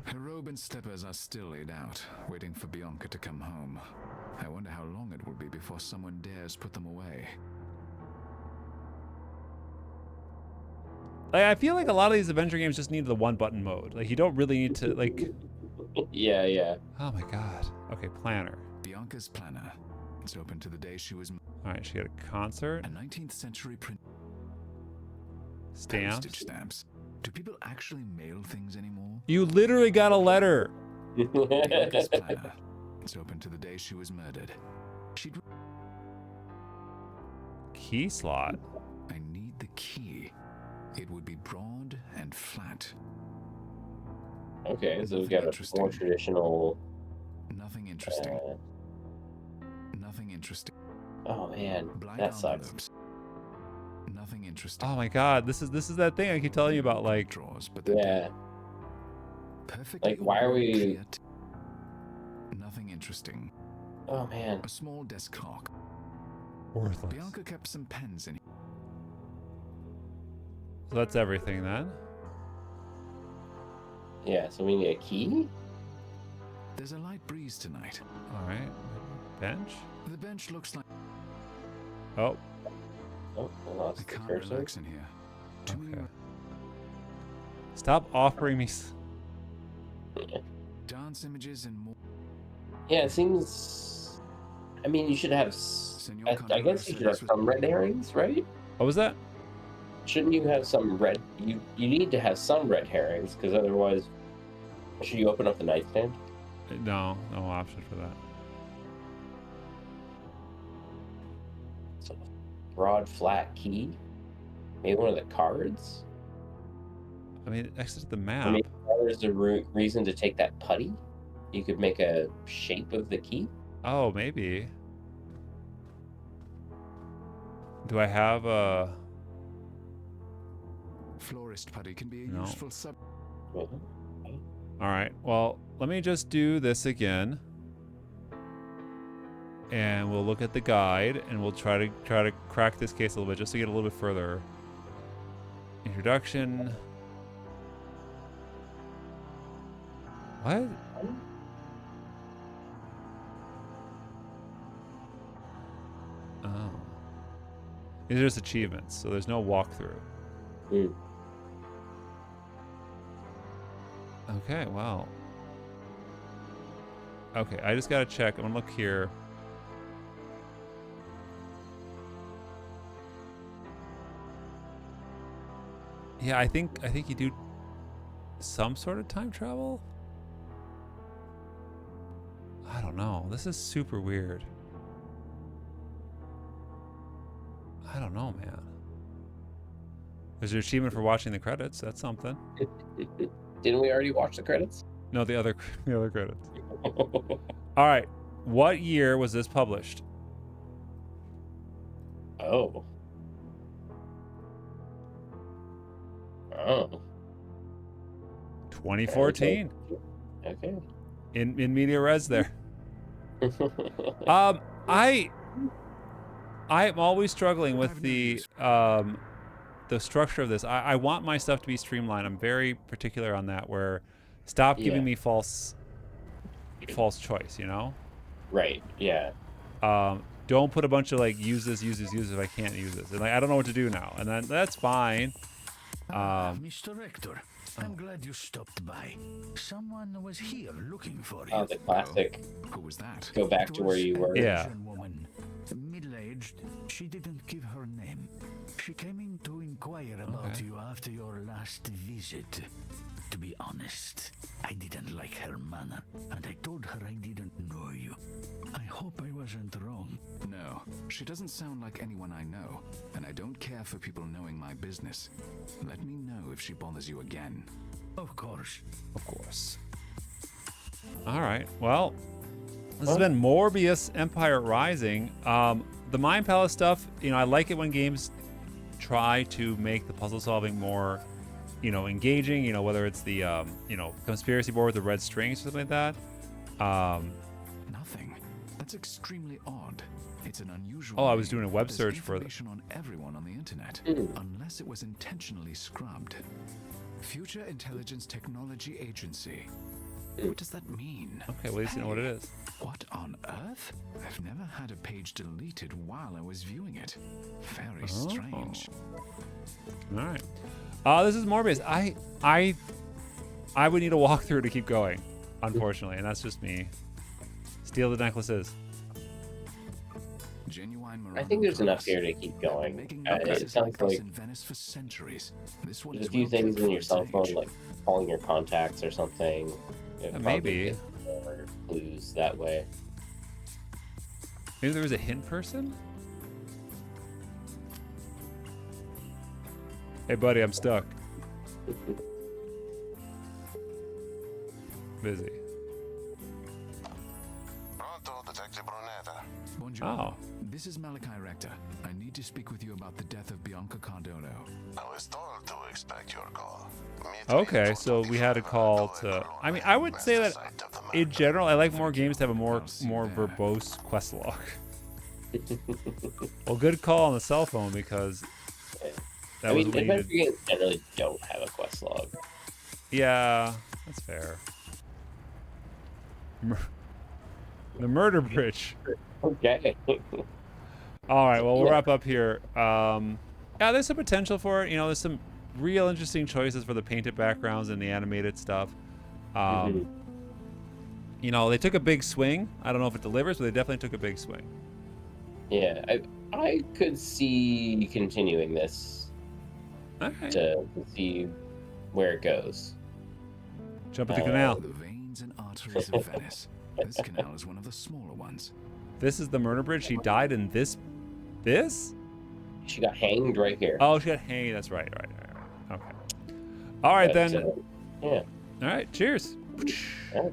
C: Her robe and slippers are still laid out, waiting for Bianca to come home. I wonder how long it will be before someone dares put them away.
A: Like, I feel like a lot of these adventure games just need the one-button mode. Like, you don't really need to, like...
B: Yeah, yeah.
A: Oh my god. Okay, planner.
C: Bianca's planner. It's open to the day she was...
A: Alright, she had a concert.
C: A 19th century print...
A: Stamps.
C: Postage stamps. Do people actually mail things anymore?
A: You literally got a letter.
C: Bianca's planner. It's open to the day she was murdered. She'd...
A: key slot.
C: I need the key. It would be broad and flat.
B: Okay, so we've got a
C: Interesting.
B: more traditional.
C: Nothing interesting. Nothing interesting.
B: Oh man,
C: Blank
B: that sucks.
C: envelopes. Nothing interesting.
A: Oh my god, this is that thing I keep telling you about, like
C: Drawers, but
B: Yeah.
C: perfectly
B: Like, why are
C: ordered,
B: we-
C: clear nothing interesting.
B: Oh man.
C: A small desk clock.
A: worthless.
C: Bianca kept some pens in.
A: So that's everything then.
B: Yeah, so we need a key?
C: There's a light breeze tonight.
A: All right, bench.
C: The bench looks like
A: Oh,
B: Oh, I
C: I
B: lost the
C: can't
B: cursor.
C: relax in here. Too many
A: okay. Stop offering me.
C: dance images and more.
B: Yeah, it seems. I mean, you should have. I guess you should have some red herrings, right?
A: What was that?
B: Shouldn't you have some red? You need to have some red herrings, because otherwise, should you open up the nightstand?
A: No option for that.
B: So, broad, flat key. Maybe one of the cards.
A: I mean, exit the map.
B: I mean, there's the reason to take that putty. You could make a shape of the key.
A: Oh, maybe. Do I have a?
C: Florist putty can be a
A: No.
C: useful sub.
A: All right. Well, let me just do this again, and we'll look at the guide, and we'll try to crack this case a little bit, just to get a little bit further. Introduction. What? Oh. These are just achievements, so there's no walkthrough.
B: Mm.
A: Okay, well. Okay, I just gotta check. I'm gonna look here. Yeah, I think you do some sort of time travel. I don't know. This is super weird. I don't know, man. There's an achievement for watching the credits. That's something.
B: Didn't we already watch the credits?
A: No, the other credits. All right. What year was this published?
B: Oh. Oh.
A: 2014.
B: Okay.
A: In media res there. I'm always struggling with the structure of this. I want my stuff to be streamlined. I'm very particular on that, where stop giving me false choice, you know?
B: Right, yeah.
A: Don't put a bunch of like use this if I can't use this. And like I don't know what to do now. And then that's fine.
G: Mr. Rector, I'm glad you stopped by. Someone was here looking for you.
B: Oh, the classic.
C: Who was that?
B: Go back to where you were.
A: Yeah.
G: Asian woman, middle-aged. She didn't give her name. She came in to inquire about you after your last visit. To be honest, I didn't like her manner, and I told her I didn't know you. I hope I wasn't wrong.
C: No, she doesn't sound like anyone I know, and I don't care for people knowing my business. Let me know if she bothers you again.
G: Of course.
A: Of course. All right. Well, this has been Moebius Empire Rising. The Mind Palace stuff, I like it when games try to make the puzzle solving more, engaging, whether it's the, conspiracy board with the red strings or something like that.
C: Nothing. That's extremely odd. It's an unusual.
A: Oh, I was doing a web
C: There's
A: search for
C: information on everyone on the internet, unless it was intentionally scrubbed. Future Intelligence Technology Agency. What does that mean?
A: Okay, well, at least you know what it is.
C: What on earth? I've never had a page deleted while I was viewing it. Very strange.
A: All right. This is Moebius. I would need a walkthrough to keep going, unfortunately, and that's just me. Steal the necklaces.
C: Genuine
B: I think there's enough here to keep going. It sounds like
C: in Venice for centuries. This one
B: there's
C: is
B: a few
C: well
B: things
C: kept
B: in
C: for
B: your
C: its
B: cell
C: age.
B: phone, like calling your contacts or something.
A: Maybe.
B: More clues that way.
A: Maybe there was a hint person? Hey, buddy, I'm stuck. Busy.
H: Pronto, Detective Brunetta.
C: Bonjour.
A: Oh.
C: This is Malachi Rector. I need to speak with you about the death of Bianca Cardono.
H: I was told to expect your call. Meet me
A: Okay,
H: at
A: so we had a
H: 425
A: call
H: Aloe
A: to.
H: Road,
A: I mean, I would
H: west
A: say that
H: side of the
A: in
H: murder.
A: general, I like more games to have a more
C: I'll see you there.
A: verbose quest log. Well, good call on the cell phone because that
B: I
A: was
B: mean,
A: what you
B: adventure
A: needed.
B: games generally don't have a quest log.
A: Yeah, that's fair. The murder bridge.
B: Okay.
A: All right, well, we'll
B: Yeah.
A: wrap up here. Yeah, there's some potential for it. You know, there's some real interesting choices for the painted backgrounds and the animated stuff. You know, they took a big swing. I don't know if it delivers, but they definitely took a big swing.
B: Yeah, I could see continuing this
A: Okay.
B: to see where it goes.
A: Jump at the canal.
C: The veins and arteries of Venice. This canal is one of the smaller ones.
A: This is the murder bridge. She died in this? This?
B: She got hanged right here.
A: Oh, she got hanged. That's right. Okay. All right,
B: But,
A: then.
B: yeah.
A: All right. Cheers.
B: Yeah.